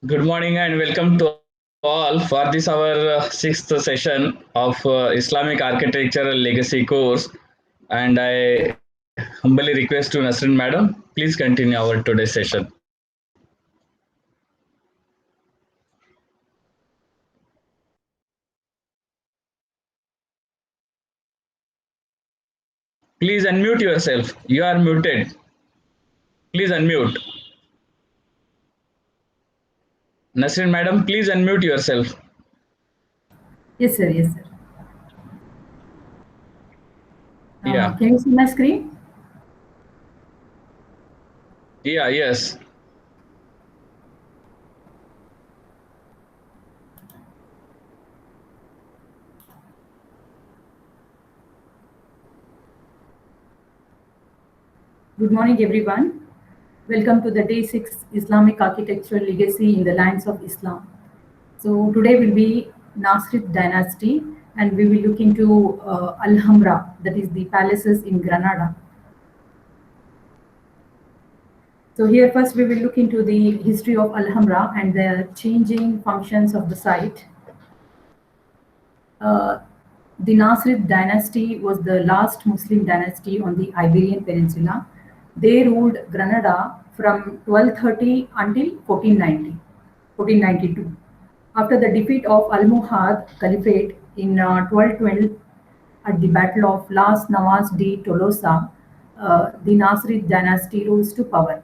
Good morning and welcome to all for this our sixth session of Islamic Architecture Legacy course. And I humbly request to Nasrin Madam, please continue our today's session. Please unmute yourself. You are muted. Please unmute. Nasrin Madam, please unmute yourself. Yes, sir. Yes, sir. Yeah. Can you see my screen? Yeah. Yes. Good morning, everyone. Welcome to the Day 6 Islamic Architectural Legacy in the Lands of Islam. So today will be Nasrid Dynasty, and we will look into Alhambra, that is the palaces in Granada. So here first we will look into the history of Alhambra and the changing functions of the site. The Nasrid dynasty was the last Muslim dynasty on the Iberian Peninsula. They ruled Granada from 1230 until 1492. After the defeat of Almohad Caliphate in 1212 at the Battle of Las Navas de Tolosa, the Nasrid dynasty rose to power.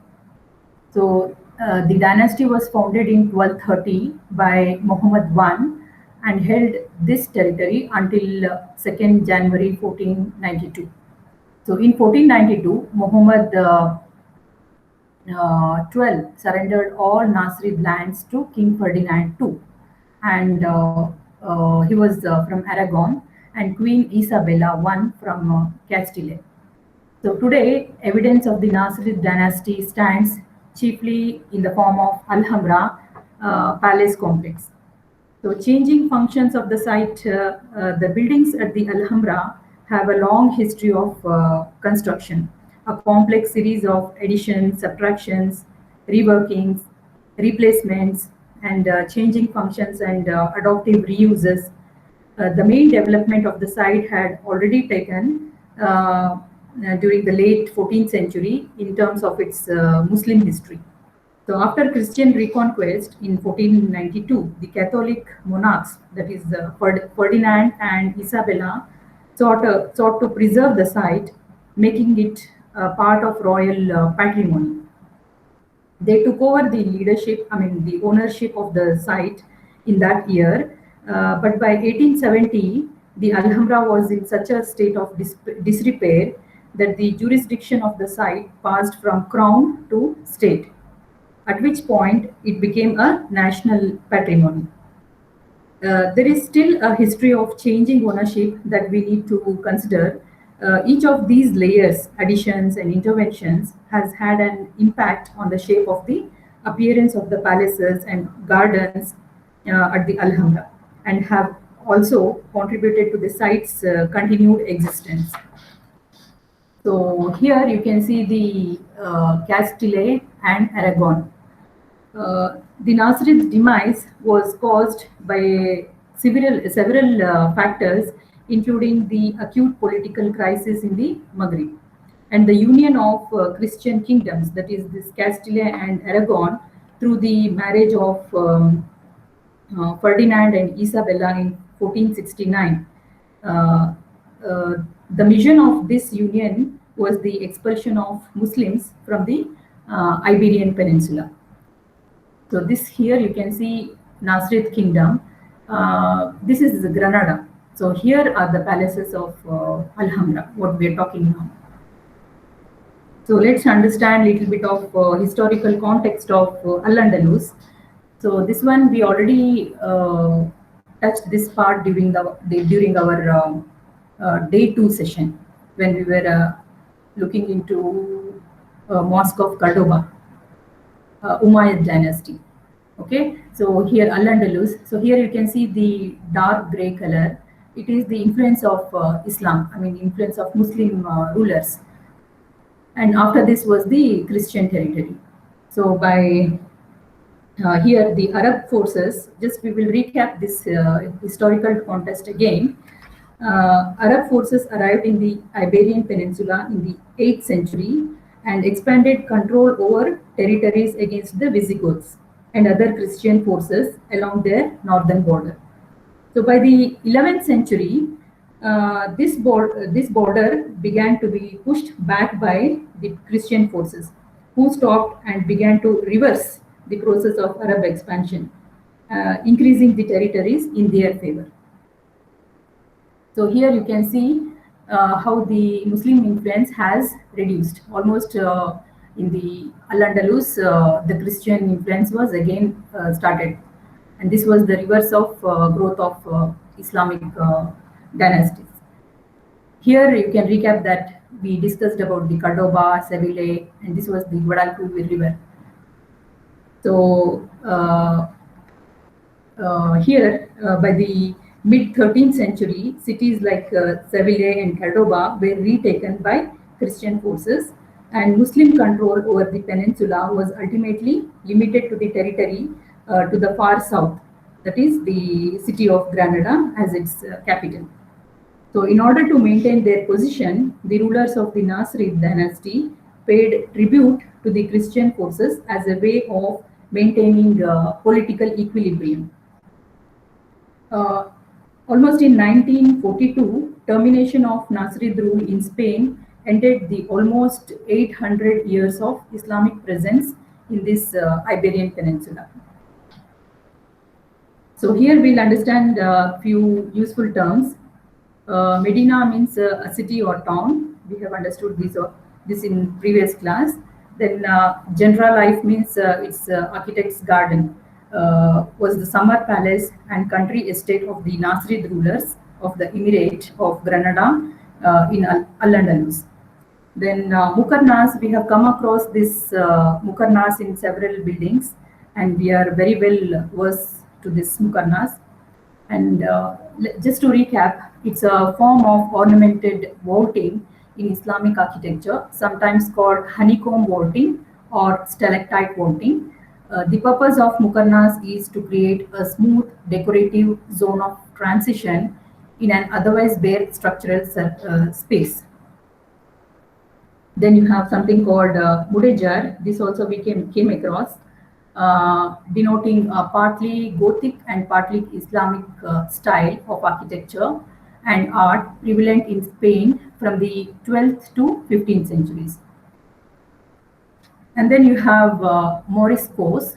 So the dynasty was founded in 1230 by Muhammad I and held this territory until 2nd January 1492. So in 1492, Muhammad 12 surrendered all Nasrid lands to King Ferdinand II, and he was from Aragon, and Queen Isabella I from Castile. So today, evidence of the Nasrid dynasty stands chiefly in the form of Alhambra palace complex. So changing functions of the site, the buildings at the Alhambra have a long history of construction, a complex series of additions, subtractions, reworkings, replacements, and changing functions and adaptive reuses. The main development of the site had already taken during the late 14th century in terms of its Muslim history. So after Christian reconquest in 1492, the Catholic monarchs, that is Ferdinand and Isabella, sought to preserve the site, making it part of royal patrimony. They took over the leadership, the ownership of the site in that year. But by 1870, the Alhambra was in such a state of disrepair that the jurisdiction of the site passed from crown to state, at which point it became a national patrimony. There is still a history of changing ownership that we need to consider. Each of these layers, additions, and interventions has had an impact on the shape of the appearance of the palaces and gardens at the Alhambra, and have also contributed to the site's continued existence. So here you can see the Castile and Aragon. The Nasrid's demise was caused by several factors, including the acute political crisis in the Maghreb and the union of Christian kingdoms, that is, this Castile and Aragon, through the marriage of Ferdinand and Isabella in 1469. Uh, uh, the mission of this union was the expulsion of Muslims from the Iberian Peninsula. So this here you can see Nasrid Kingdom. This is Granada. So here are the palaces of Alhambra, what we are talking now. So let's understand a little bit of historical context of Al-Andalus. So this one we already touched this part during our day 2 session when we were looking into Mosque of Cordoba, Umayyad dynasty. Okay, so here Al-Andalus. So here you can see the dark gray color. It is the influence of Islam, influence of Muslim rulers. And after this was the Christian territory. So by Here the Arab forces, just we will recap this historical context again. Arab forces arrived in the Iberian Peninsula in the 8th century and expanded control over territories against the Visigoths and other Christian forces along their northern border. So by the 11th century, this border began to be pushed back by the Christian forces, who stopped and began to reverse the process of Arab expansion, increasing the territories in their favor. So here you can see how the Muslim influence has reduced. Almost in the Al-Andalus, the Christian influence was again started. And this was the reverse of growth of Islamic dynasties. Here you can recap that we discussed about the Cordoba, Seville, and this was the Guadalquivir River. So here, by the mid 13th century, cities like Seville and Cordoba were retaken by Christian forces, and Muslim control over the peninsula was ultimately limited to the territory to the far south, that is the city of Granada as its capital. So in order to maintain their position, the rulers of the Nasrid dynasty paid tribute to the Christian forces as a way of maintaining political equilibrium. Almost in 1942, termination of Nasrid rule in Spain ended the almost 800 years of Islamic presence in this Iberian Peninsula. So here we'll understand a few useful terms. Medina means a city or town. We have understood this in previous class. Then General Life means it's architect's garden. Was the summer palace and country estate of the Nasrid rulers of the Emirate of Granada in Al-Andalus. Then Mukarnas, we have come across this Mukarnas in several buildings, and we are very well versed to this Mukarnas. And just to recap, it's a form of ornamented vaulting in Islamic architecture, sometimes called honeycomb vaulting or stalactite vaulting. The purpose of Mukarnas is to create a smooth decorative zone of transition in an otherwise bare structural space. Then you have something called Mudejar. This also we came across, denoting a partly Gothic and partly Islamic style of architecture and art prevalent in Spain from the 12th to 15th centuries. And then you have Moriscos.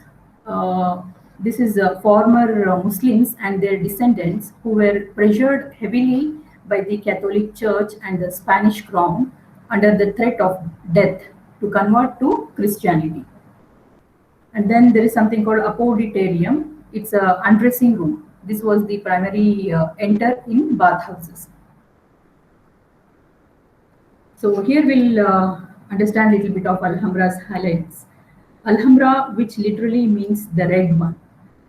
This is former Muslims and their descendants who were pressured heavily by the Catholic Church and the Spanish crown under the threat of death to convert to Christianity. And then there is something called apoditerium. It's a undressing room. This was the primary enter in bathhouses. So here we'll understand a little bit of Alhambra's highlights. Alhambra, which literally means the red one,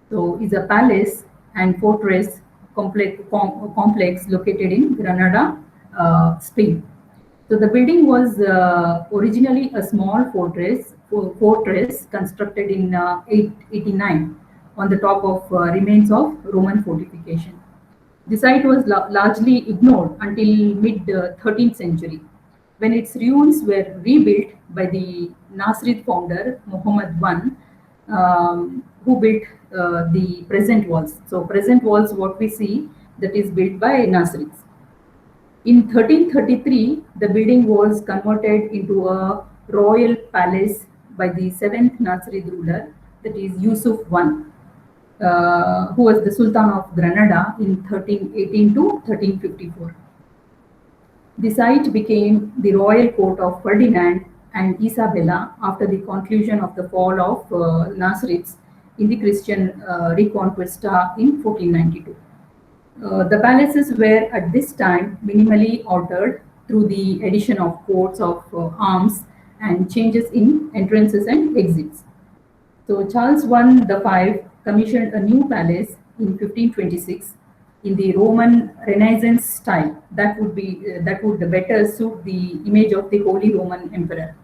so is a palace and fortress complex located in Granada, Spain. So the building was originally a small fortress constructed in 889 on the top of remains of Roman fortification. The site was largely ignored until mid 13th century, when its ruins were rebuilt by the Nasrid founder Muhammad I, who built the present walls. So present walls, what we see, that is built by Nasrids. In 1333, the building was converted into a royal palace by the 7th Nasrid ruler, that is Yusuf I, who was the Sultan of Granada in 1318 to 1354. The site became the royal court of Ferdinand and Isabella after the conclusion of the fall of Nasrids in the Christian Reconquista in 1492. The palaces were at this time minimally altered through the addition of coats of arms and changes in entrances and exits. So Charles I the V commissioned a new palace in 1526 in the Roman Renaissance style that would better suit the image of the Holy Roman Emperor.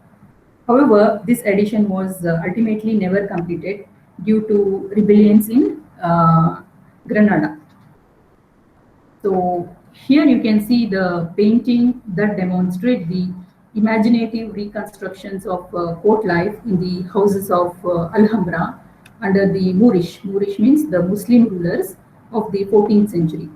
However, this addition was ultimately never completed due to rebellions in Granada. So here you can see the painting that demonstrate the imaginative reconstructions of court life in the houses of Alhambra under the Moorish. Moorish means the Muslim rulers of the 14th century.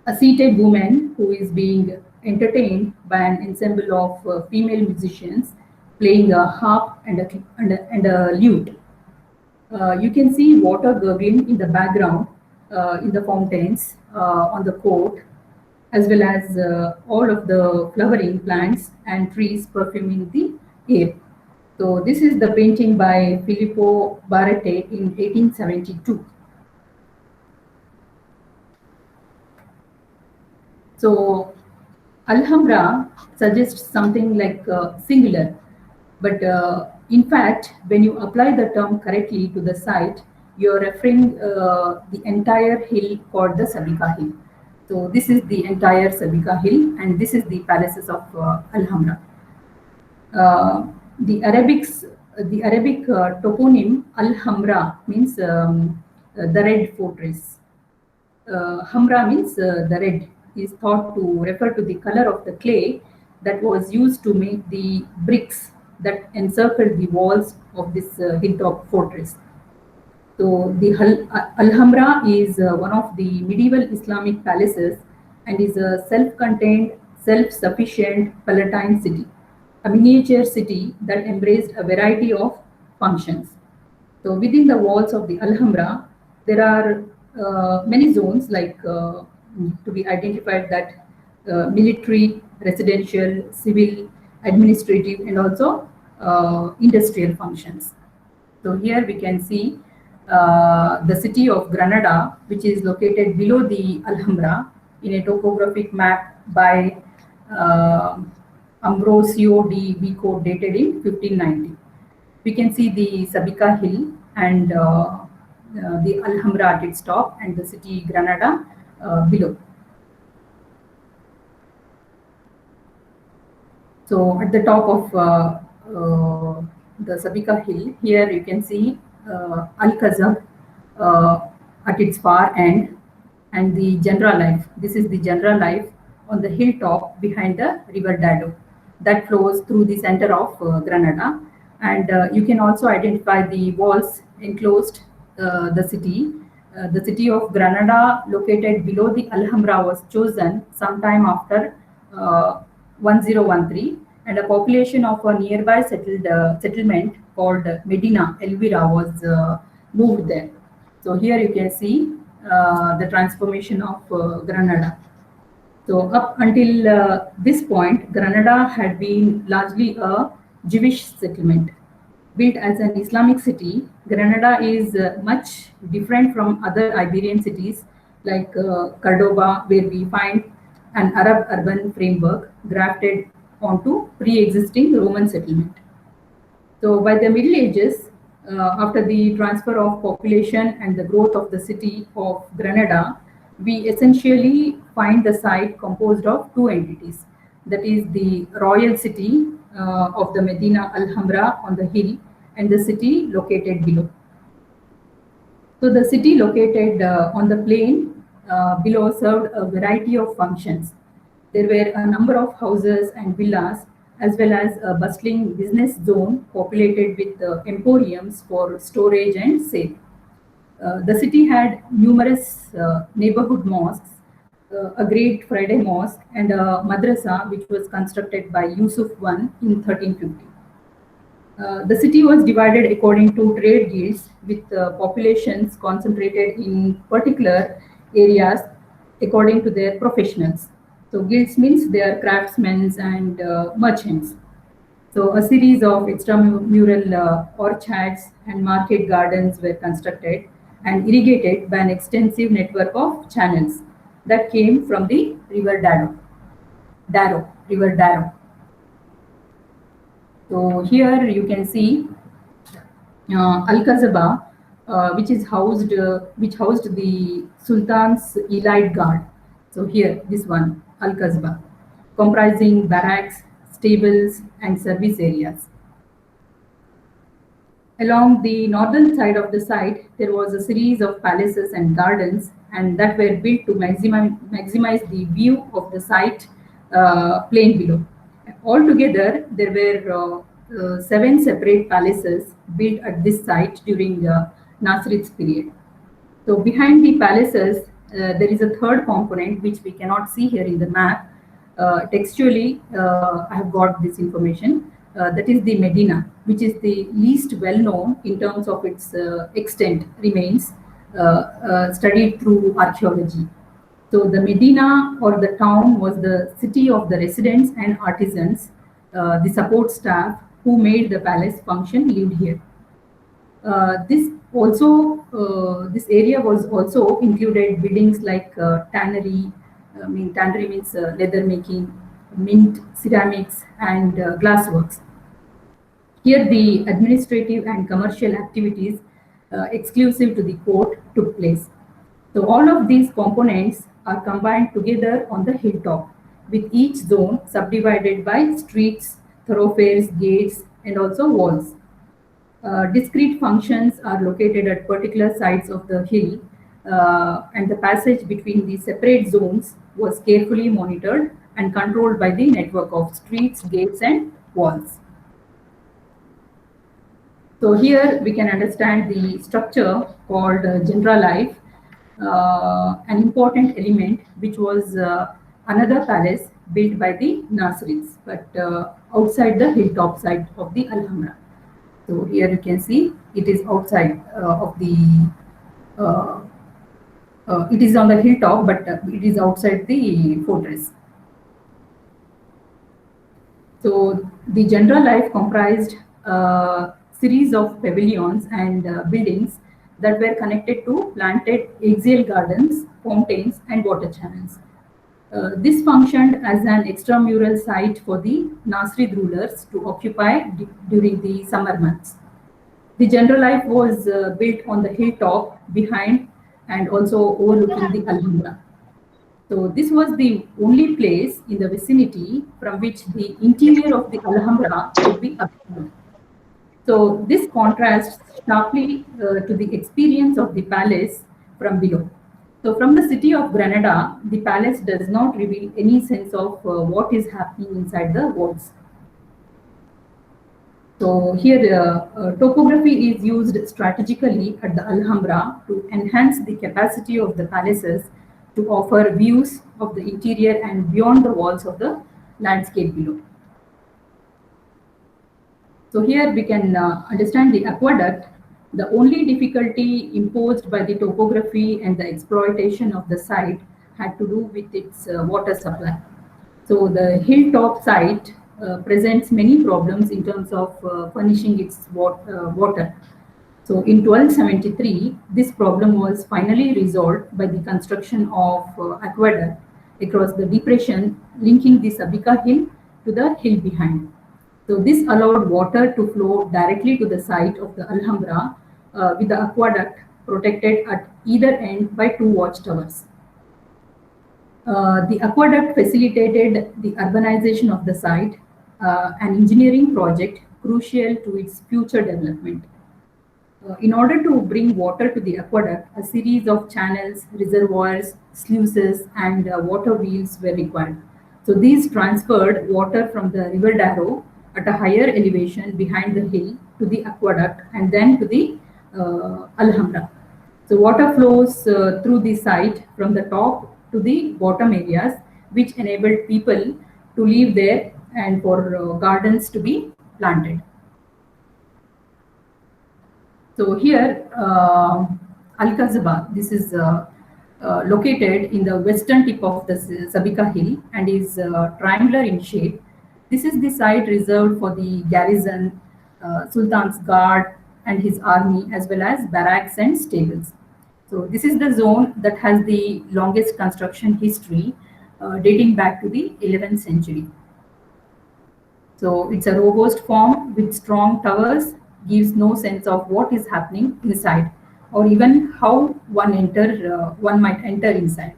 A seated woman who is being entertained by an ensemble of female musicians playing a harp and a lute. You can see water gurgling in the background in the fountains on the court, as well as all of the flowering plants and trees perfuming the air. So this is the painting by Filippo Barrete in 1872. So Alhambra suggests something like singular, but in fact, when you apply the term correctly to the site, you're referring the entire hill called the Sabika Hill. So this is the entire Sabika Hill, and this is the palaces of Alhambra. The Arabic toponym Alhambra means the red fortress. Hamra means the red is thought to refer to the color of the clay that was used to make the bricks that encircled the walls of this hilltop fortress. So the Alhambra is one of the medieval Islamic palaces and is a self-contained, self-sufficient Palatine city, a miniature city that embraced a variety of functions. So within the walls of the Alhambra, there are many zones to be identified that military, residential, civil, administrative, and also industrial functions. So here we can see the city of Granada, which is located below the Alhambra in a topographic map by Ambrosio de Vico dated in 1590. We can see the Sabika Hill and the Alhambra at its top and the city Granada below. So at the top of the Sabika Hill, here you can see Al-Khazab at its far end and the General Life. This is the General Life on the hilltop behind the river Dado that flows through the center of Granada. And you can also identify the walls enclosed the city. The city of Granada, located below the Alhambra, was chosen sometime after 1013, and a population of a nearby settlement called Medina Elvira was moved there. So here you can see the transformation of Granada. So up until this point, Granada had been largely a Jewish settlement. Built as an Islamic city, Granada is much different from other Iberian cities like Cordoba, where we find an Arab urban framework grafted onto pre-existing Roman settlement. So by the Middle Ages, after the transfer of population and the growth of the city of Granada, we essentially find the site composed of two entities. That is the royal city of the Medina Alhambra on the hill and the city located below. So the city located on the plain below served a variety of functions. There were a number of houses and villas, as well as a bustling business zone populated with emporiums for storage and sale. The city had numerous neighborhood mosques, a great Friday mosque, and a madrasa which was constructed by Yusuf I in 1350. The city was divided according to trade guilds, with populations concentrated in particular areas according to their professionals. So guilds means they are craftsmen and merchants. So a series of extramural orchards and market gardens were constructed and irrigated by an extensive network of channels that came from the river river Darro. So here you can see Al-Qasaba, which housed the Sultan's elite guard. So here, this one, Al-Qasba, comprising barracks, stables, and service areas. Along the northern side of the site, there was a series of palaces and gardens, and that were built to maximize the view of the site plain below. Altogether, there were seven separate palaces built at this site during Nasrid's period. So behind the palaces, there is a third component which we cannot see here in the map. Textually, I have got this information. That is the Medina, which is the least well known in terms of its extent remains studied through archaeology. So the Medina or the town was the city of the residents and artisans, the support staff who made the palace function lived here. This area was also included buildings like tannery. I mean, tannery means leather making, mint, ceramics, and glassworks. Here, the administrative and commercial activities exclusive to the court took place. So all of these components are combined together on the hilltop, with each zone subdivided by streets, thoroughfares, gates, and also walls. Discrete functions are located at particular sides of the hill, and the passage between the separate zones was carefully monitored and controlled by the network of streets, gates, and walls. So here we can understand the structure called General Life, an important element which was another palace built by the Nasrids, but outside the hilltop side of the Alhambra. So here you can see it is outside of the, uh, it is on the hilltop, but it is outside the fortress. So the General Life comprised a series of pavilions and buildings that were connected to planted axial gardens, fountains, and water channels. This functioned as an extramural site for the Nasrid rulers to occupy during the summer months. The General Life was built on the hilltop behind and also overlooking the Alhambra. So this was the only place in the vicinity from which the interior of the Alhambra could be observed. So this contrasts sharply to the experience of the palace from below. So from the city of Granada, the palace does not reveal any sense of what is happening inside the walls. So here topography is used strategically at the Alhambra to enhance the capacity of the palaces to offer views of the interior and beyond the walls of the landscape below. So here we can understand the aqueduct. The only difficulty imposed by the topography and the exploitation of the site had to do with its water supply. So the hilltop site presents many problems in terms of furnishing its water. So in 1273, this problem was finally resolved by the construction of aqueduct across the depression linking the Sabika hill to the hill behind. So this allowed water to flow directly to the site of the Alhambra with the aqueduct protected at either end by two watchtowers. The aqueduct facilitated the urbanization of the site, an engineering project crucial to its future development. In order to bring water to the aqueduct, a series of channels, reservoirs, sluices, and water wheels were required. So these transferred water from the River Darro at a higher elevation behind the hill to the aqueduct and then to the Alhambra. So water flows through the site from the top to the bottom areas, which enabled people to live there and for gardens to be planted. So here, Al-Kazaba, this is located in the western tip of the Sabika hill and is triangular in shape. This is the site reserved for the garrison, Sultan's guard and his army, as well as barracks and stables. So this is the zone that has the longest construction history, dating back to the 11th century. So it's a robust form with strong towers, gives no sense of what is happening inside or even how one might enter inside.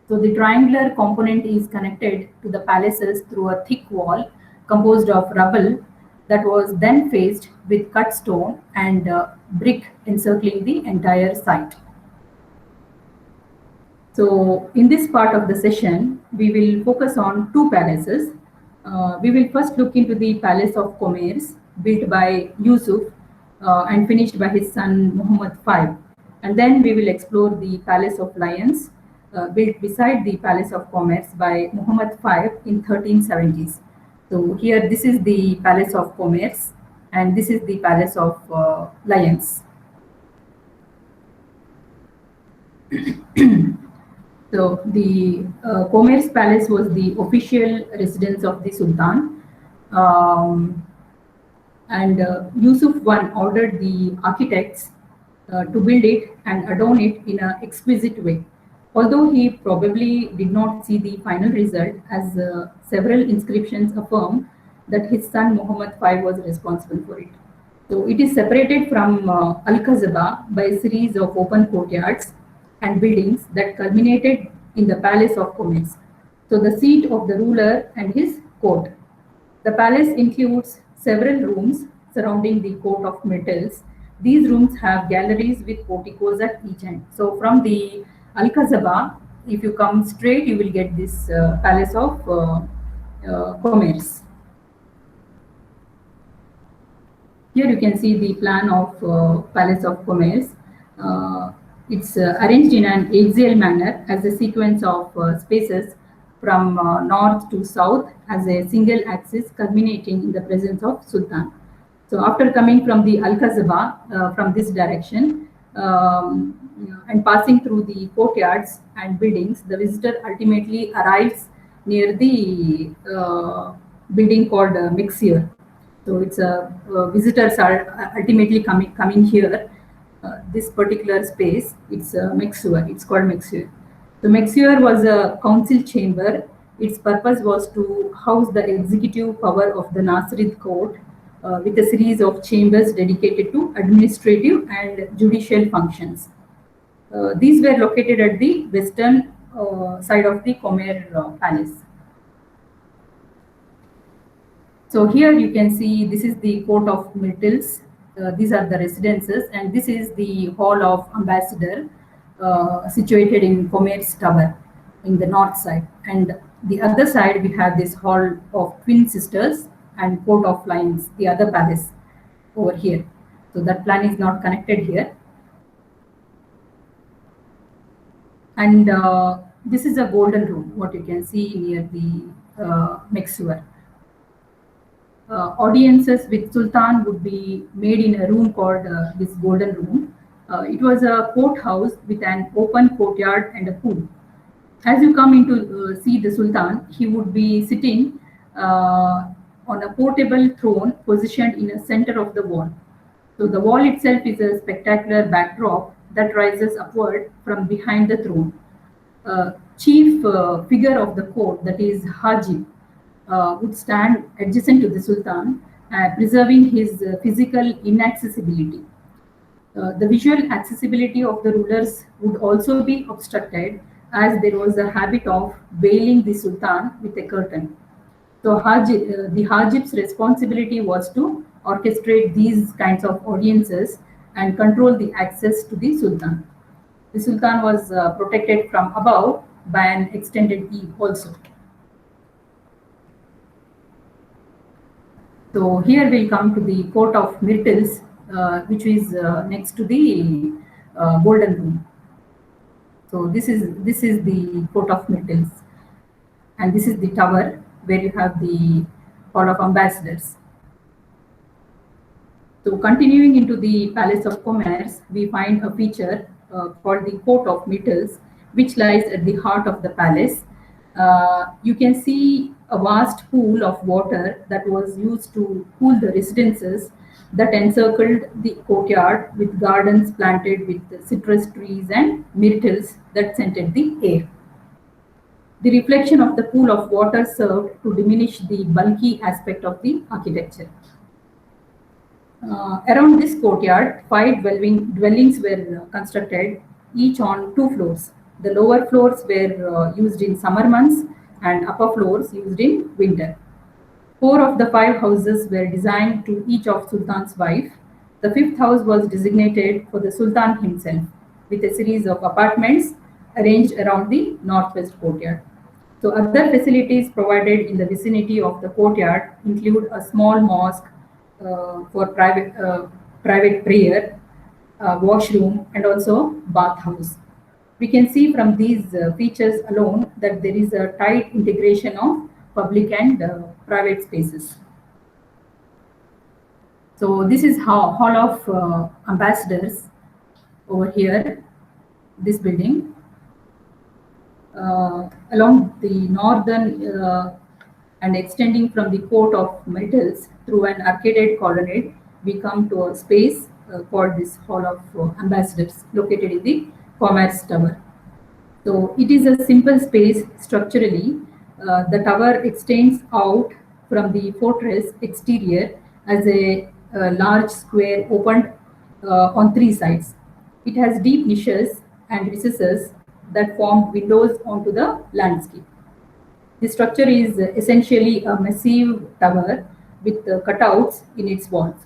So the triangular component is connected to the palaces through a thick wall composed of rubble that was then faced with cut stone and brick encircling the entire site. So in this part of the session, we will focus on two palaces. We will first look into the Palace of Commerce, built by Yusuf and finished by his son Muhammad V. And then we will explore the Palace of Lions, built beside the Palace of Commerce by Muhammad V in 1370s. So here, this is the Palace of Commerce, and this is the Palace of Lions. So the Commerce Palace was the official residence of the Sultan. And Yusuf I ordered the architects to build it and adorn it in an exquisite way. Although he probably did not see the final result, as several inscriptions affirm that his son Muhammad V was responsible for it. So it is separated from Al-Qasaba by a series of open courtyards and buildings that culminated in the Palace of Commerce, so the seat of the ruler and his court. The palace includes several rooms surrounding the court of myrtles. These rooms have galleries with porticos at each end. So from the Al-Qasaba, if you come straight, you will get this Palace of Commerce. Here you can see the plan of Palace of Commerce. It's arranged in an axial manner as a sequence of spaces from north to south as a single axis culminating in the presence of Sultan. So after coming from the Al-Qasaba from this direction and passing through the courtyards and buildings, the visitor ultimately arrives near the building called Mexure. So it's visitors are ultimately coming here. This particular space, it's Mexure. It's called Mexure. The Mexure was a council chamber. Its purpose was to house the executive power of the Nasirid court with a series of chambers dedicated to administrative and judicial functions. These were located at the western side of the Comer Palace. So here you can see this is the court of myrtles. These are the residences, and this is the Hall of Ambassador situated in Commerce Tower in the north side. And the other side, we have this Hall of Twin Sisters and Court of Lions, the other palace over here. So that plan is not connected here. And this is a golden room, what you can see near the Mexure. Audiences with Sultan would be made in a room called this golden room. It was a courthouse with an open courtyard and a pool. As you come in to see the Sultan, he would be sitting on a portable throne positioned in the center of the wall. So the wall itself is a spectacular backdrop that rises upward from behind the throne. Chief figure of the court, that is Hajib, would stand adjacent to the Sultan, preserving his physical inaccessibility. The visual accessibility of the rulers would also be obstructed, as there was a habit of veiling the Sultan with a curtain. So the Hajib's responsibility was to orchestrate these kinds of audiences and control the access to the Sultan. The Sultan was protected from above by an extended eave also. So here we'll come to the Court of Myrtles, which is next to the Golden Room. So this is the Court of Myrtles, and this is the tower where you have the Hall of Ambassadors. So continuing into the Palace of Commerce, we find a feature called the Court of Myrtles, which lies at the heart of the palace. You can see a vast pool of water that was used to cool the residences that encircled the courtyard, with gardens planted with citrus trees and myrtles that scented the air. The reflection of the pool of water served to diminish the bulky aspect of the architecture. Around this courtyard, 5 dwellings were constructed, each on 2 floors. The lower floors were used in summer months and upper floors used in winter. Four of the five houses were designed to each of Sultan's wife. The fifth house was designated for the Sultan himself, with a series of apartments arranged around the northwest courtyard. So other facilities provided in the vicinity of the courtyard include a small mosque for private prayer, washroom, and also bathhouse. We can see from these features alone that there is a tight integration of public and private spaces. So this is how Hall of Ambassadors over here, this building. Along the northern and extending from the court of metals through an arcaded colonnade, we come to a space called this Hall of Ambassadors, located in the Commerce Tower. So it is a simple space structurally. The tower extends out from the fortress exterior as a large square opened on three sides. It has deep niches and recesses that form windows onto the landscape. The structure is essentially a massive tower with cutouts in its walls.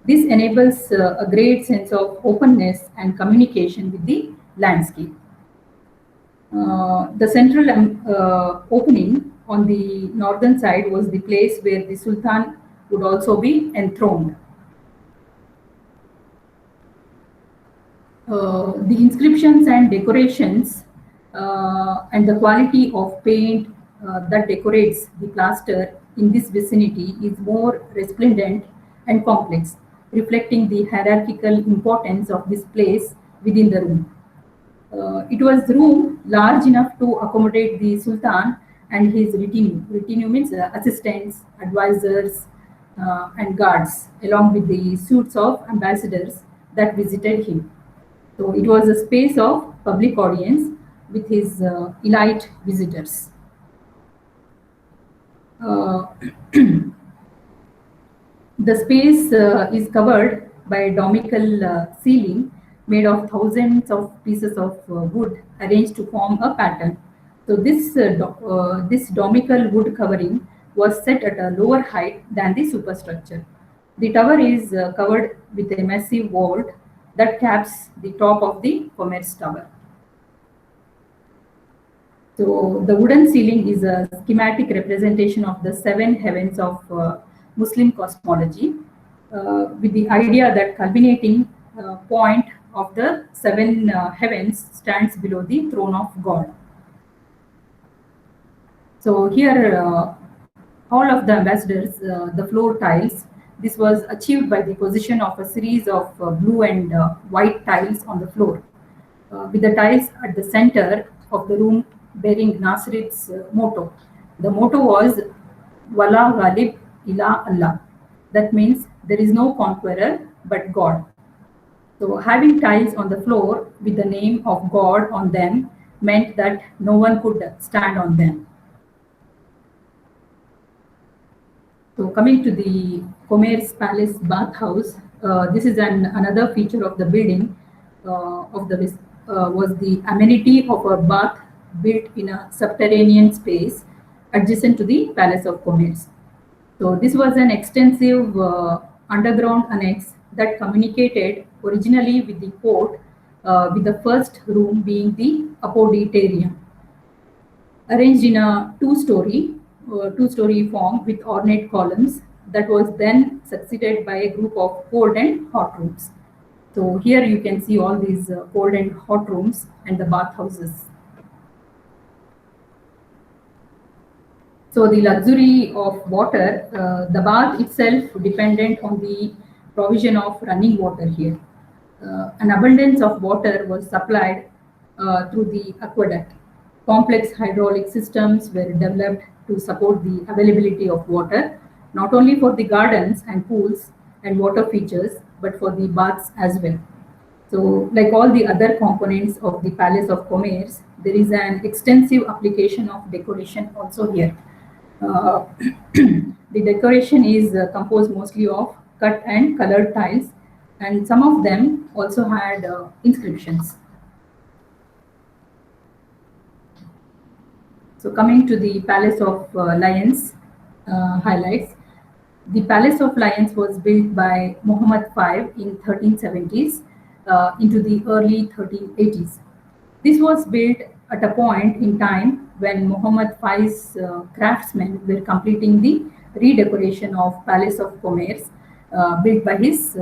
This enables a great sense of openness and communication with the landscape. The central opening on the northern side was the place where the Sultan would also be enthroned. The inscriptions and decorations and the quality of paint that decorates the plaster in this vicinity is more resplendent and complex, reflecting the hierarchical importance of this place within the room. It was room large enough to accommodate the Sultan and his retinue. Retinue means assistants, advisors, and guards, along with the suites of ambassadors that visited him. So it was a space of public audience with his elite visitors. The space is covered by a domical ceiling made of thousands of pieces of wood arranged to form a pattern. So this domical wood covering was set at a lower height than the superstructure. The tower is covered with a massive vault that caps the top of the Commerce Tower. So the wooden ceiling is a schematic representation of the seven heavens of Muslim cosmology, with the idea that culminating point of the seven heavens stands below the throne of God. So here, all of the ambassadors, the floor tiles, this was achieved by the position of a series of blue and white tiles on the floor, with the tiles at the center of the room bearing Nasrid's motto. The motto was Wala Ghalib ila Allah. That means there is no conqueror but God. So having tiles on the floor with the name of God on them meant that no one could stand on them. So coming to the Commerce Palace bathhouse, this is another feature of the building was the amenity of a bath built in a subterranean space adjacent to the Palace of Commerce. So this was an extensive underground annex that communicated originally with the court, with the first room being the apoditarium, arranged in a two-story form with ornate columns that was then succeeded by a group of cold and hot rooms. So here you can see all these cold and hot rooms and the bathhouses. So the luxury of water, the bath itself dependent on the provision of running water here. An abundance of water was supplied through the aqueduct. Complex hydraulic systems were developed to support the availability of water, not only for the gardens and pools and water features, but for the baths as well. So like all the other components of the Palace of Commerce, there is an extensive application of decoration also here. The decoration is composed mostly of cut and colored tiles, and some of them also had inscriptions. So coming to the Palace of Lions highlights, The Palace of Lions was built by Muhammad V in 1370s into the early 1380s. This was built at a point in time when Muhammad V's craftsmen were completing the redecoration of Palace of Commerce built by his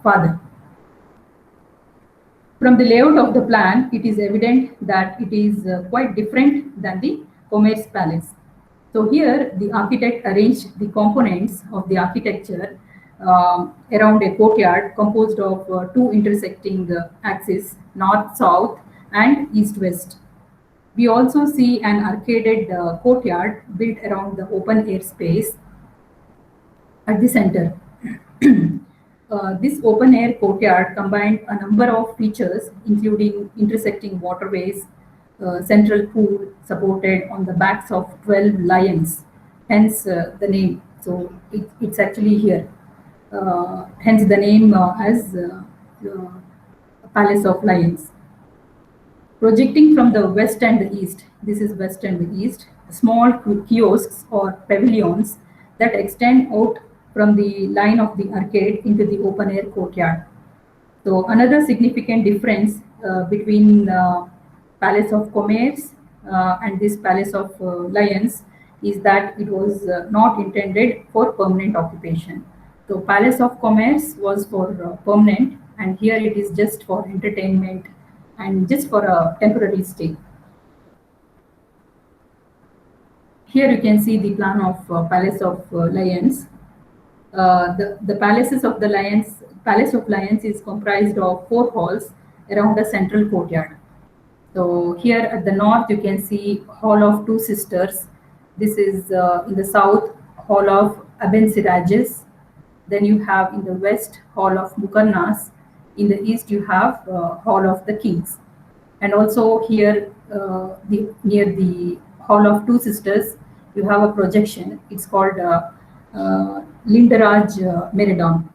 father. From the layout of the plan, it is evident that it is quite different than the Commerce Palace. So here, the architect arranged the components of the architecture around a courtyard composed of two intersecting axes, north-south and east-west. We also see an arcaded courtyard built around the open air space at the center. This open air courtyard combined a number of features, including intersecting waterways, central pool supported on the backs of 12 lions, hence the name. So it's actually here. Hence the name as Palace of Lions. Projecting from the west and the east, this is west and the east, small kiosks or pavilions that extend out from the line of the arcade into the open air courtyard. So another significant difference between Palace of Commerce and this Palace of Lions is that it was not intended for permanent occupation. So Palace of Commerce was for permanent, and here it is just for entertainment and just for a temporary stay. Here you can see the plan of Palace of Lions. The palaces of the Lions, Palace of Lions is comprised of 4 halls around a central courtyard. So here at the north you can see Hall of Two Sisters. This is in the south, Hall of Aben Sirajes. Then you have in the west Hall of Mukarnas. In the east you have Hall of the Kings. And also here near the Hall of Two Sisters you have a projection. It's called Lindaraj Meridon.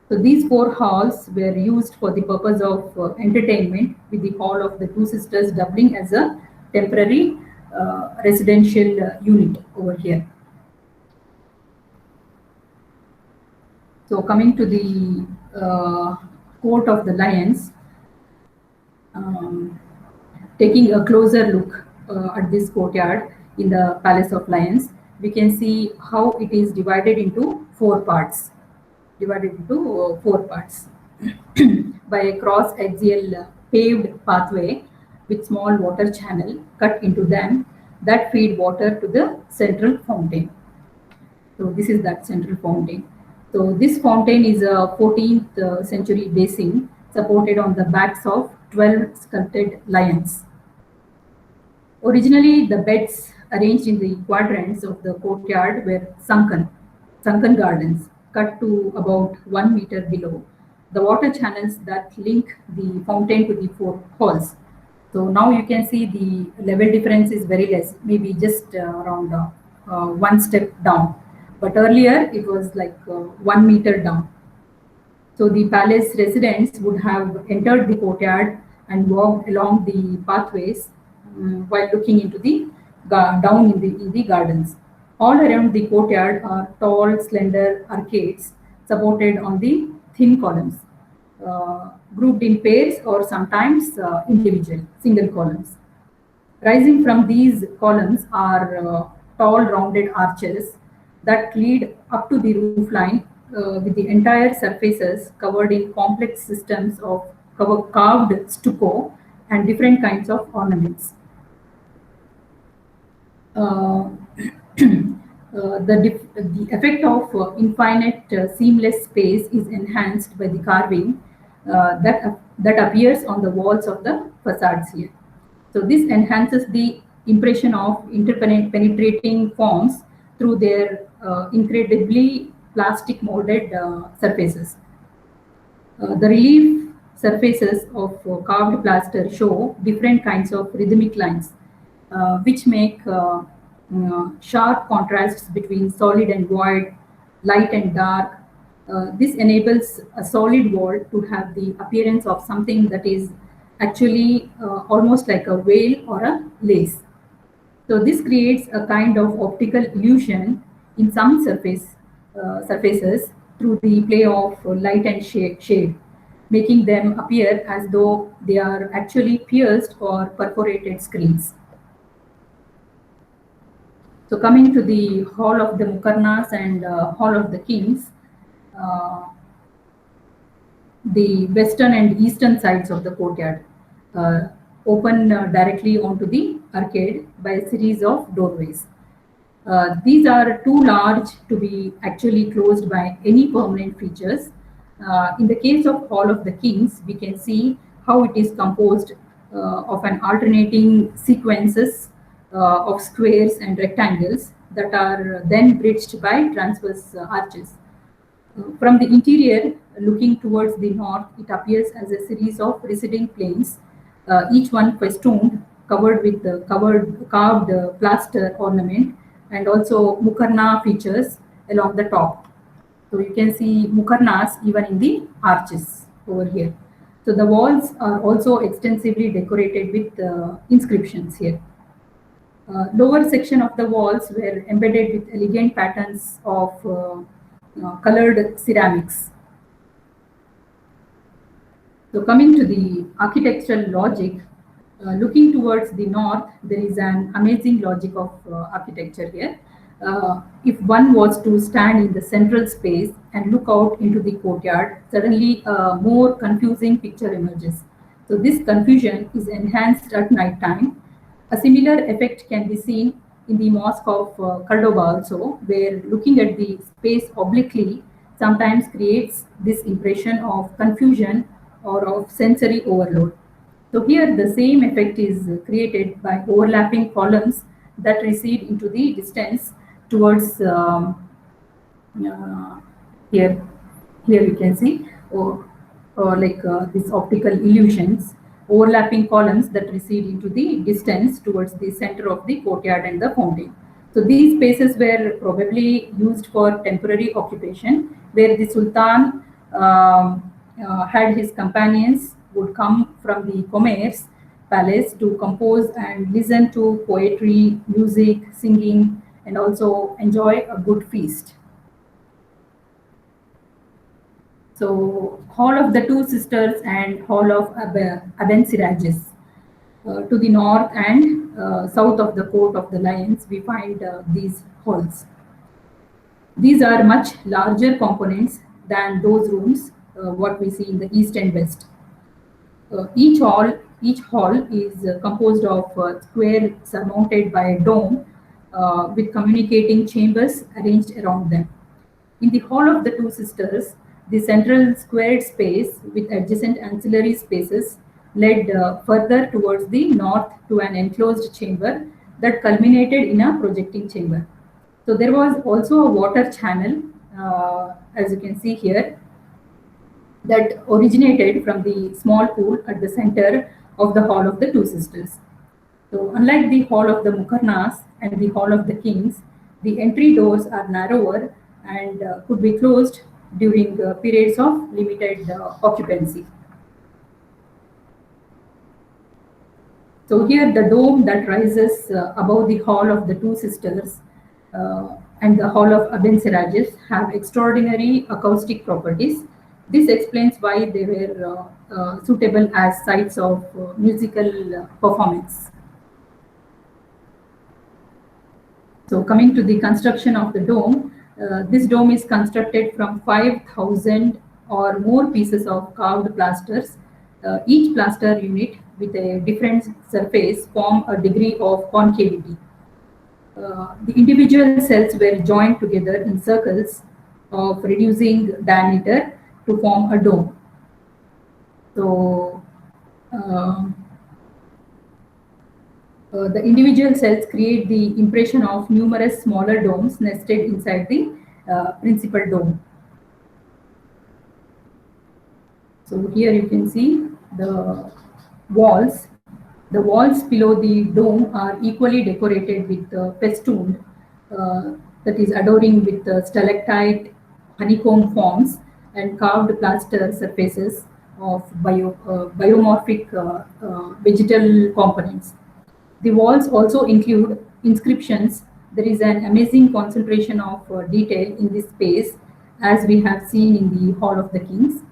So these 4 halls were used for the purpose of entertainment, with the Hall of the Two Sisters doubling as a temporary residential unit over here. So coming to the Court of the Lions, taking a closer look at this courtyard in the Palace of Lions, we can see how it is divided into 4 parts. By a cross axial paved pathway with small water channel cut into them that feed water to the central fountain. So this is that central fountain. So this fountain is a 14th century basin supported on the backs of 12 sculpted lions. Originally, the beds arranged in the quadrants of the courtyard were sunken gardens cut to about 1 meter below the water channels that link the fountain to the 4 halls. So now you can see the level difference is very less, maybe just around 1 step down. But earlier it was like 1 meter down. So the palace residents would have entered the courtyard and walked along the pathways while looking into the down in the gardens. All around the courtyard are tall, slender arcades supported on the thin columns, grouped in pairs or sometimes individual, single columns. Rising from these columns are tall, rounded arches that lead up to the roof line with the entire surfaces covered in complex systems of carved stucco and different kinds of ornaments. The effect of infinite seamless space is enhanced by the carving that appears on the walls of the facades here. So this enhances the impression of interpenetrating forms through their incredibly plastic molded surfaces. The relief surfaces of carved plaster show different kinds of rhythmic lines, which make sharp contrasts between solid and void, light and dark. This enables a solid wall to have the appearance of something that is actually almost like a veil or a lace. So this creates a kind of optical illusion in some surface surfaces through the play of light and shade, making them appear as though they are actually pierced or perforated screens. So coming to the Hall of the Mukarnas and Hall of the Kings, uh, the western and eastern sides of the courtyard uh, open directly onto the arcade by a series of doorways. These are too large to be actually closed by any permanent features. In the case of Hall of the Kings, we can see how it is composed of an alternating sequences of squares and rectangles that are then bridged by transverse arches. From the interior, looking towards the north, it appears as a series of receding planes, each one festooned, covered with the carved plaster ornament, and also mukarna features along the top. So you can see mukarnas even in the arches over here. So the walls are also extensively decorated with inscriptions here. Lower section of the walls were embedded with elegant patterns of colored ceramics. So coming to the architectural logic, looking towards the north, there is an amazing logic of architecture here. If one was to stand in the central space and look out into the courtyard, suddenly a more confusing picture emerges. So this confusion is enhanced at night time. A similar effect can be seen in the Mosque of Cordoba also, where looking at the space obliquely sometimes creates this impression of confusion or of sensory overload. So here the same effect is created by overlapping columns that recede into the distance towards uh, here. Here you can see, or like these optical illusions, overlapping columns that recede into the distance towards the center of the courtyard and the fountain. So these spaces were probably used for temporary occupation, where the Sultan had his companions would come from the Commerce palace to compose and listen to poetry, music, singing, and also enjoy a good feast. So Hall of the Two Sisters and Hall of Abencerrages. To the north and south of the Court of the Lions, we find these halls. These are much larger components than those rooms what we see in the east and west. Each hall is composed of square surmounted by a dome with communicating chambers arranged around them. In the Hall of the Two Sisters, the central squared space with adjacent ancillary spaces led further towards the north to an enclosed chamber that culminated in a projecting chamber. So there was also a water channel, as you can see here, that originated from the small pool at the center of the Hall of the Two Sisters. So unlike the Hall of the Mukarnas and the Hall of the Kings, the entry doors are narrower and could be closed during periods of limited occupancy. So here the dome that rises above the Hall of the Two Sisters and the Hall of Abencerrages have extraordinary acoustic properties. This explains why they were suitable as sites of musical performance. So coming to the construction of the dome, this dome is constructed from 5,000 or more pieces of carved plasters. Each plaster unit with a different surface form a degree of concavity. The individual cells were joined together in circles of reducing diameter to form a dome. So the individual cells create the impression of numerous smaller domes nested inside the principal dome. So here you can see the walls. The walls below the dome are equally decorated with festooned, that is adoring with stalactite, honeycomb forms, and carved plaster surfaces of biomorphic vegetal components. The walls also include inscriptions There is an amazing concentration of detail in this space, as we have seen in the Hall of the Kings.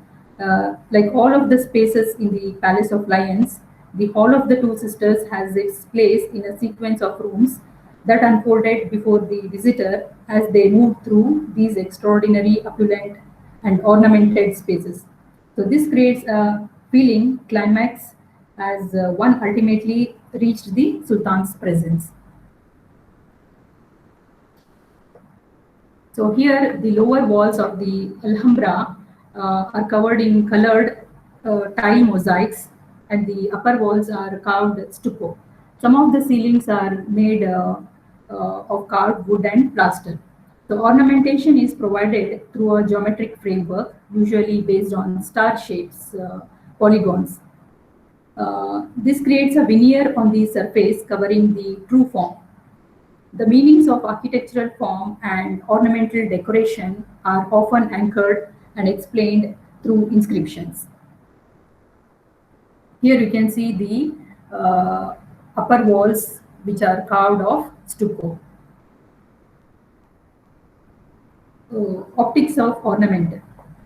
Like all of the spaces in the Palace of Lions, the Hall of the Two Sisters has its place in a sequence of rooms that unfolded before the visitor as they moved through these extraordinary, opulent, and ornamented spaces. So this creates a feeling climax as one ultimately reached the Sultan's presence. So here the lower walls of the Alhambra are covered in colored tile mosaics, and the upper walls are carved stucco. Some of the ceilings are made of carved wood and plaster. The ornamentation is provided through a geometric framework, usually based on star shapes, polygons. This creates a veneer on the surface covering the true form. The meanings of architectural form and ornamental decoration are often anchored and explained through inscriptions. Here you can see the upper walls which are carved of stucco. Optics of ornament.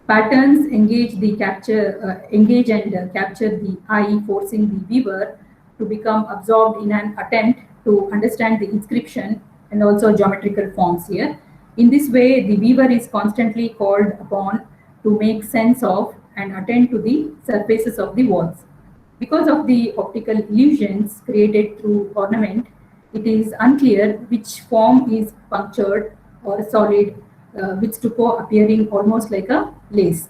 Patterns engage and capture the eye, forcing the viewer to become absorbed in an attempt to understand the inscription and also geometrical forms here. In this way, the viewer is constantly called upon to make sense of and attend to the surfaces of the walls. Because of the optical illusions created through ornament, it is unclear which form is punctured or solid, with stucco appearing almost like a lace.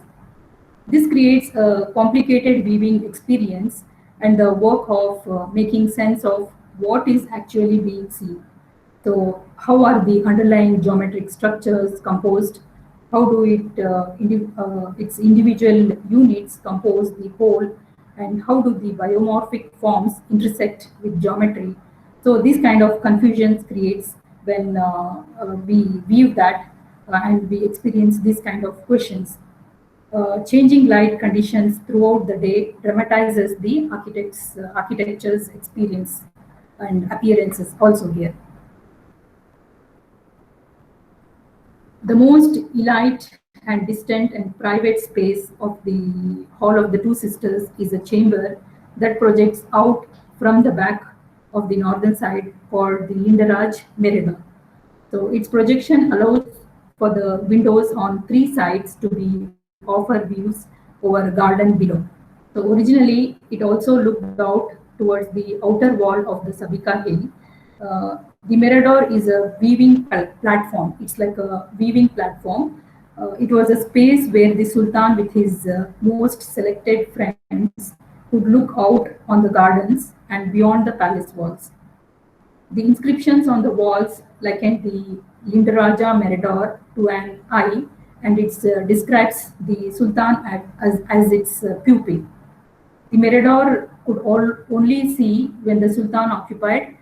This creates a complicated viewing experience and the work of making sense of what is actually being seen. So, how are the underlying geometric structures composed? How do its individual units compose the whole? And how do the biomorphic forms intersect with geometry? So, this kind of confusions creates when we view that and we experience these kind of questions. Changing light conditions throughout the day dramatizes the architecture's experience and appearances also here. The most elite and distant and private space of the Hall of the Two Sisters is a chamber that projects out from the back of the northern side called the Lindaraj Merida. So its projection allows for the windows on three sides to be offer views over a garden below. So originally, it also looked out towards the outer wall of the Sabika Hill. The Mirador is a weaving platform. It's like a weaving platform. It was a space where the Sultan, with his most selected friends, could look out on the gardens and beyond the palace walls. The inscriptions on the walls liken the Lindaraja Mirador to an eye, and it describes the Sultan as its pupil. The Mirador could only see when the Sultan occupied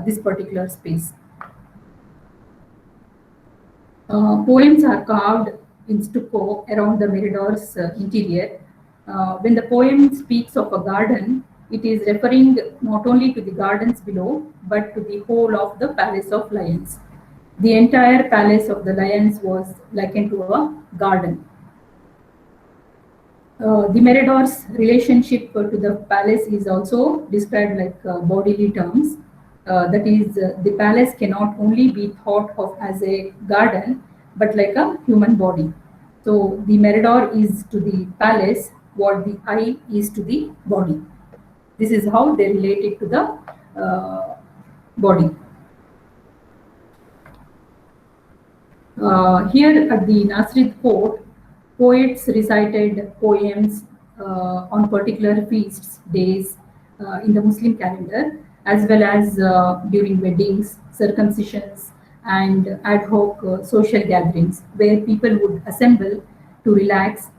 this particular space. Poems are carved in stucco around the Mirador's interior. When the poem speaks of a garden, it is referring not only to the gardens below, but to the whole of the Palace of Lions. The entire Palace of the Lions was likened to a garden. The Mirador's relationship to the palace is also described like bodily terms. That is, the palace cannot only be thought of as a garden, but like a human body. So the Mirador is to the palace what the eye is to the body. This is how they relate it to the body. Here at the Nasrid Fort, poets recited poems on particular feasts, days in the Muslim calendar, as well as during weddings, circumcisions, and ad hoc social gatherings, where people would assemble to relax,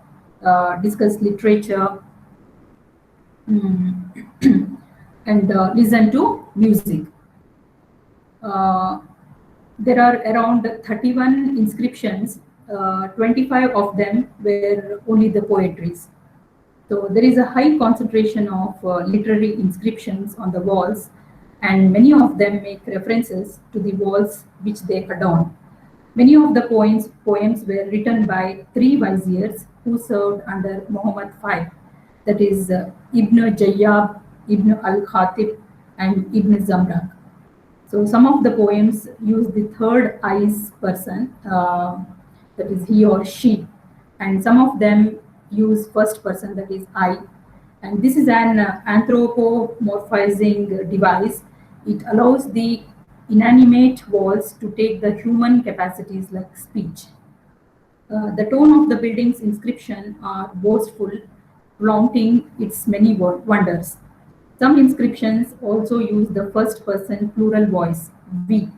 discuss literature, and listen to music. There are around 31 inscriptions, 25 of them were only the poetries. So there is a high concentration of literary inscriptions on the walls, and many of them make references to the walls which they adorn. Many of the poems were written by three viziers who served under Muhammad V, that is Ibn Jayyab, Ibn al-Khatib, and Ibn Zamrak. So some of the poems use the third eyes person, that is he or she, and some of them use first person, that is I. And this is an anthropomorphizing device. It allows the inanimate walls to take the human capacities like speech. The tone of the building's inscription are boastful, flaunting its many wonders. Some inscriptions also use the first person plural voice, we.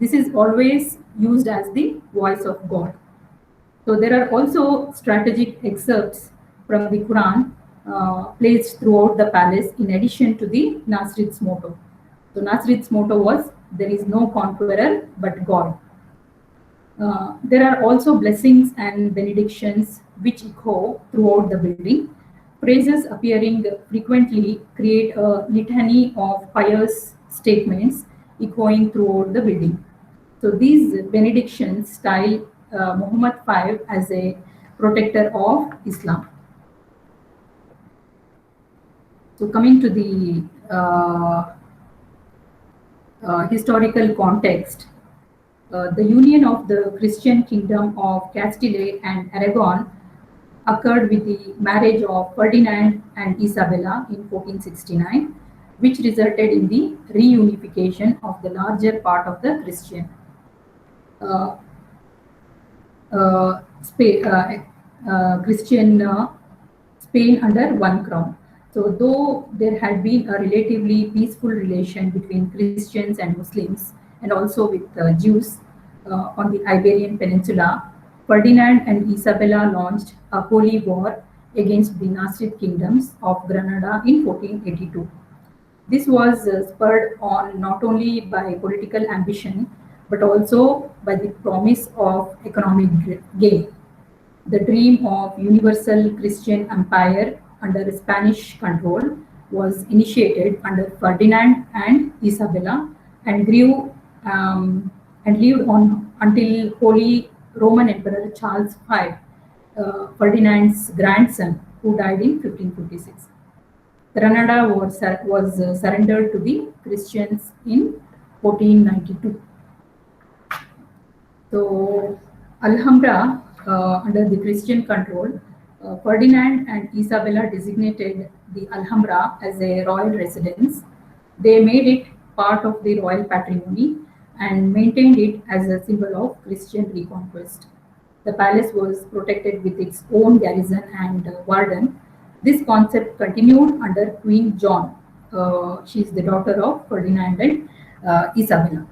This is always used as the voice of God. So there are also strategic excerpts from the Quran placed throughout the palace in addition to the Nasrid's motto. So Nasrid's motto was, there is no conqueror but God. There are also blessings and benedictions which echo throughout the building. Phrases appearing frequently create a litany of pious statements echoing throughout the building. So these benedictions style Muhammad V as a protector of Islam. So coming to the historical context, the union of the Christian kingdom of Castile and Aragon occurred with the marriage of Ferdinand and Isabella in 1469, which resulted in the reunification of the larger part of the Christian Spain under one crown. So though there had been a relatively peaceful relation between Christians and Muslims, and also with Jews on the Iberian Peninsula, Ferdinand and Isabella launched a holy war against the Nasrid kingdoms of Granada in 1482. This was spurred on not only by political ambition, but also by the promise of economic gain. The dream of universal Christian empire under Spanish control was initiated under Ferdinand and Isabella and grew and lived on until Holy Roman Emperor Charles V, Ferdinand's grandson, who died in 1556. Granada was surrendered to the Christians in 1492. So, Alhambra, under the Christian control, Ferdinand and Isabella designated the Alhambra as a royal residence. They made it part of the royal patrimony and maintained it as a symbol of Christian reconquest. The palace was protected with its own garrison and warden. This concept continued under Queen John. She is the daughter of Ferdinand and Isabella.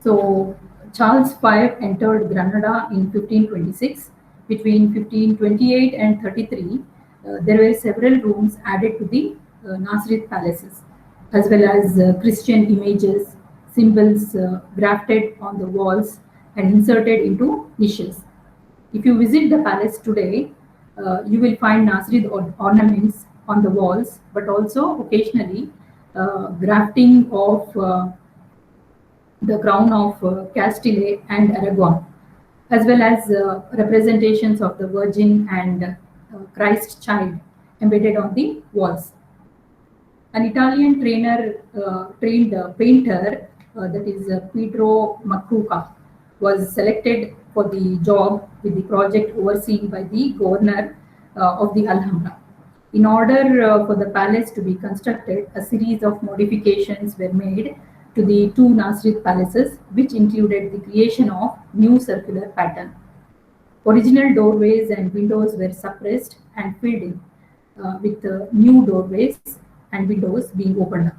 So Charles V entered Granada in 1526. Between 1528 and 33, there were several rooms added to the Nasrid palaces, as well as Christian images, symbols grafted on the walls and inserted into niches. If you visit the palace today, you will find Nasrid ornaments on the walls, but also occasionally grafting of the crown of Castile and Aragon, as well as representations of the Virgin and Christ child embedded on the walls. An Italian trained painter, that is Pietro Maccuca, was selected for the job with the project overseen by the governor of the Alhambra. In order for the palace to be constructed, a series of modifications were made to the two Nasrid palaces, which included the creation of new circular pattern. Original doorways and windows were suppressed and filled in with new doorways and windows being opened up.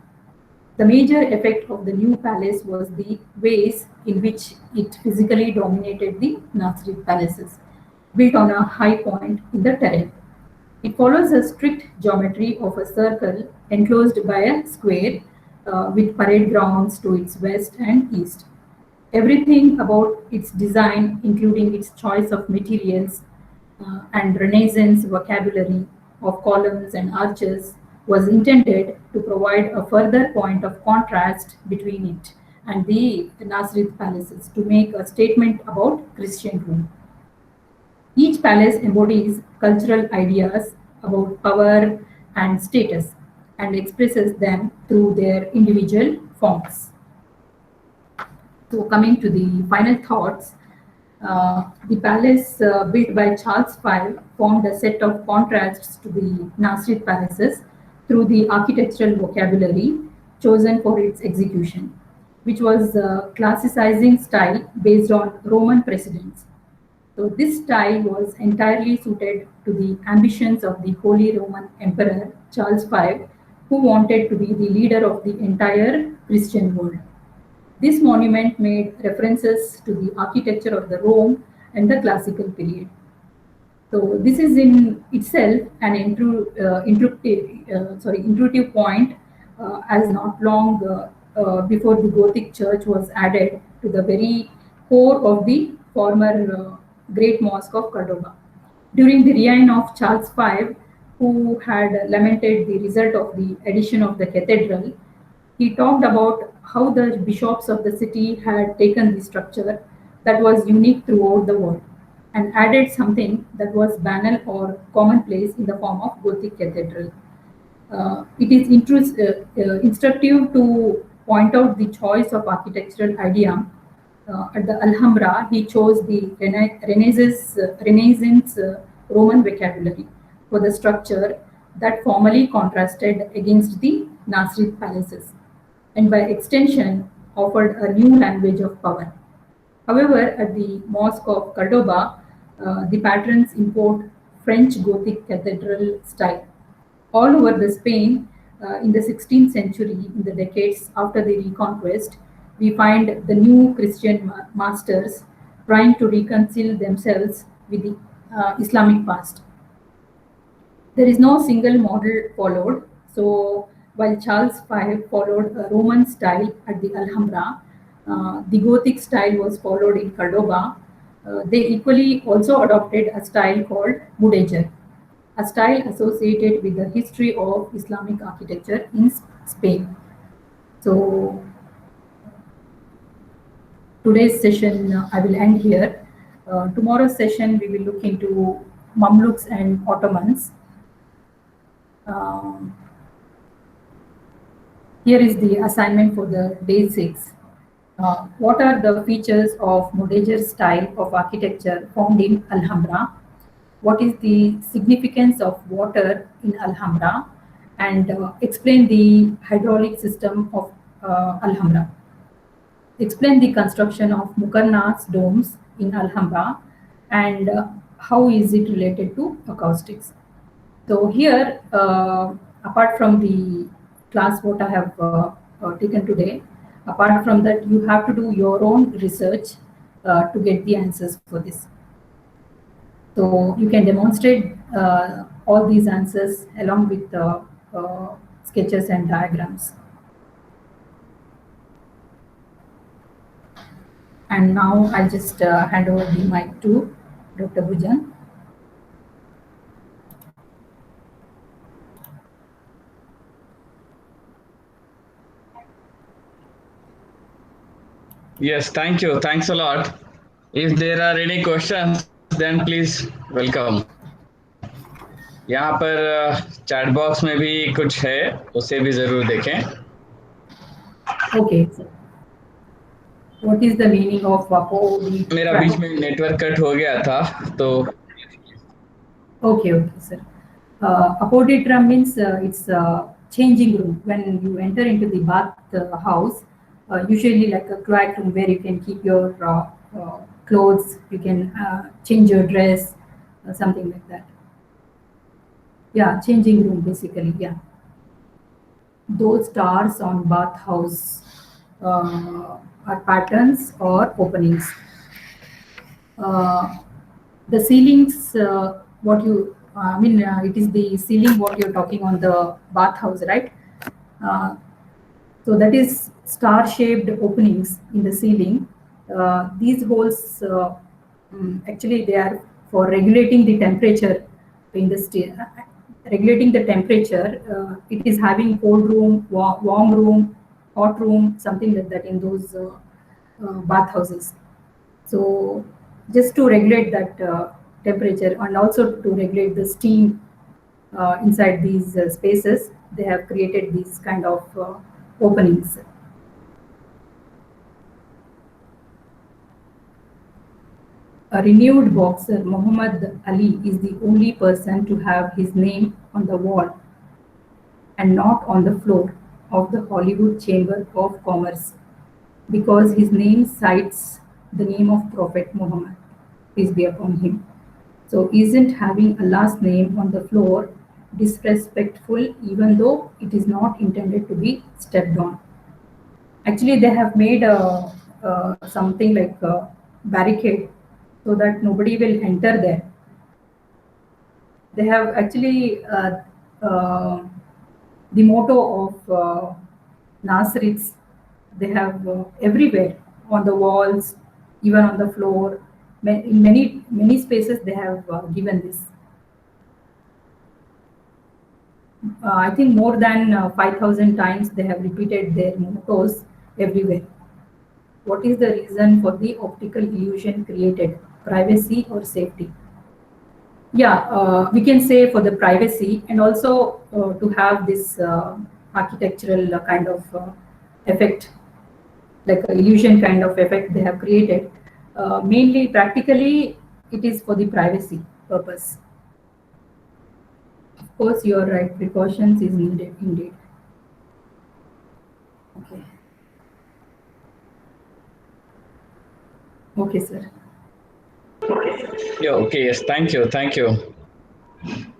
The major effect of the new palace was the ways in which it physically dominated the Nasrid palaces, built on a high point in the terrain. It follows a strict geometry of a circle enclosed by a square with parade grounds to its west and east. Everything about its design, including its choice of materials and Renaissance vocabulary of columns and arches, was intended to provide a further point of contrast between it and the Nasrid palaces to make a statement about Christian rule. Each palace embodies cultural ideas about power and status and expresses them through their individual forms. So, coming to the final thoughts, the palace built by Charles V formed a set of contrasts to the Nasrid palaces through the architectural vocabulary chosen for its execution, which was a classicizing style based on Roman precedents. So this style was entirely suited to the ambitions of the Holy Roman Emperor Charles V, who wanted to be the leader of the entire Christian world. This monument made references to the architecture of the Rome and the classical period. So this is in itself an intuitive point, as not long before the Gothic church was added to the very core of the former Great Mosque of Cordoba. During the reign of Charles V, who had lamented the result of the addition of the cathedral, he talked about how the bishops of the city had taken the structure that was unique throughout the world and added something that was banal or commonplace in the form of Gothic cathedral. It is instructive to point out the choice of architectural idea. At the Alhambra, he chose the Renaissance Roman vocabulary for the structure that formally contrasted against the Nasrid palaces, and by extension offered a new language of power. However, at the Mosque of Cordoba, the patrons import French Gothic cathedral style. All over the Spain, in the 16th century, in the decades after the Reconquest, we find the new Christian masters trying to reconcile themselves with the Islamic past. There is no single model followed. So while Charles V followed a Roman style at the Alhambra, the Gothic style was followed in Cordoba. They equally also adopted a style called Mudéjar, a style associated with the history of Islamic architecture in Spain. So today's session I will end here. Tomorrow's session we will look into Mamluks and Ottomans. Here is the assignment for the day 6. What are the features of Mudéjar style of architecture found in Alhambra? What is the significance of water in Alhambra? And explain the hydraulic system of Alhambra. Explain the construction of Muqarnas domes in Alhambra and how is it related to acoustics. So here, apart from the class what I have taken today, apart from that, you have to do your own research to get the answers for this. So you can demonstrate all these answers along with sketches and diagrams. And now I'll just hand over the mic to Dr. Bhujan. Yes, thank you. Thanks a lot. If there are any questions, then please welcome. यहाँ पर chat box में भी कुछ है, उसे भी जरूर देखें. Okay, sir. What is the meaning of apoditra? मेरा बीच में नेटवर्क कट हो गया था, तो Okay, sir. Apoditra means it's a changing room. When you enter into the bath house, usually like a quiet room where you can keep your clothes, you can change your dress, something like that. Yeah, changing room basically, yeah. Those stars on bathhouse are patterns or openings. The ceilings, what you, it is the ceiling what you're talking on the bathhouse, right? So that is star-shaped openings in the ceiling. These holes, actually they are for regulating the temperature in the regulating the temperature. It is having cold room, warm room, hot room, something like that in those bathhouses. So just to regulate that temperature and also to regulate the steam inside these spaces, they have created these kind of openings. A renowned boxer, Muhammad Ali, is the only person to have his name on the wall and not on the floor of the Hollywood Chamber of Commerce because his name cites the name of Prophet Muhammad, peace be upon him. So, isn't having a last name on the floor disrespectful even though it is not intended to be stepped on? Actually, they have made something like a barricade so that nobody will enter there. They have actually the motto of Nasrids. They have everywhere on the walls, even on the floor. In many spaces, they have given this. I think more than 5,000 times they have repeated their mottos everywhere. What is the reason for the optical illusion created? Privacy or safety? Yeah, we can say for the privacy and also to have this architectural kind of effect, like a illusion kind of effect they have created. Mainly, practically, it is for the privacy purpose. Of course, you are right. Precautions is needed indeed. Okay. Okay, sir. Yeah, okay, yes, thank you.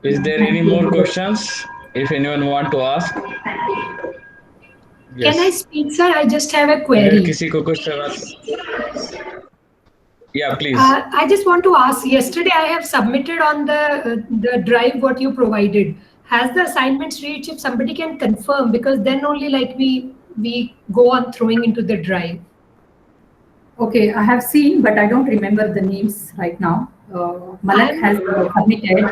Is there any more questions? If anyone want to ask? Can I Yes. speak, sir? I just have a अगर query. किसी को कुछ yeah, please. I just want to ask. Yesterday, I have submitted on the drive what you provided. Has the assignments reached? If somebody can confirm, because then only like we go on throwing into the drive. Okay, I have seen, but I don't remember the names right now. Malak has submitted.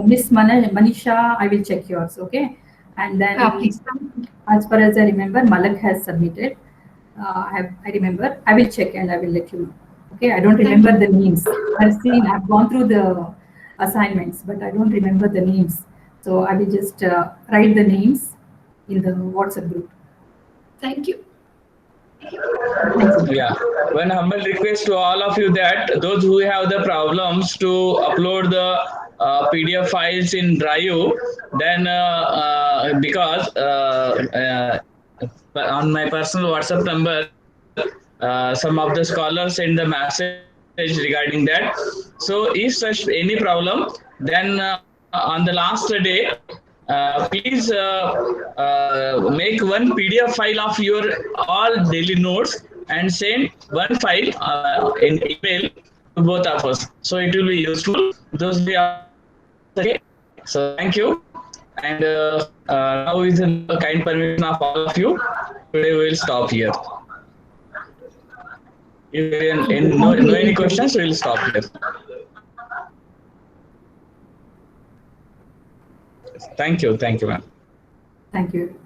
Miss Manisha, I will check yours, okay? And then, Please. as far as I remember, Malak has submitted. I remember. I will check and I will let you know. Okay, I don't remember the names. I've gone through the assignments, but I don't remember the names. So I will just write the names in the WhatsApp group. Thank you. Yeah, one humble request to all of you that those who have the problems to upload the PDF files in Drive, then because on my personal WhatsApp number, some of the scholars send the message regarding that. So if such any problem, then on the last day, please make one PDF file of your all daily notes and send one file in email to both of us. So it will be useful. Those we are okay. So thank you. And now is a kind permission of all of you. Today we will stop here. If no any questions, we will stop here. Thank you, ma'am. Thank you.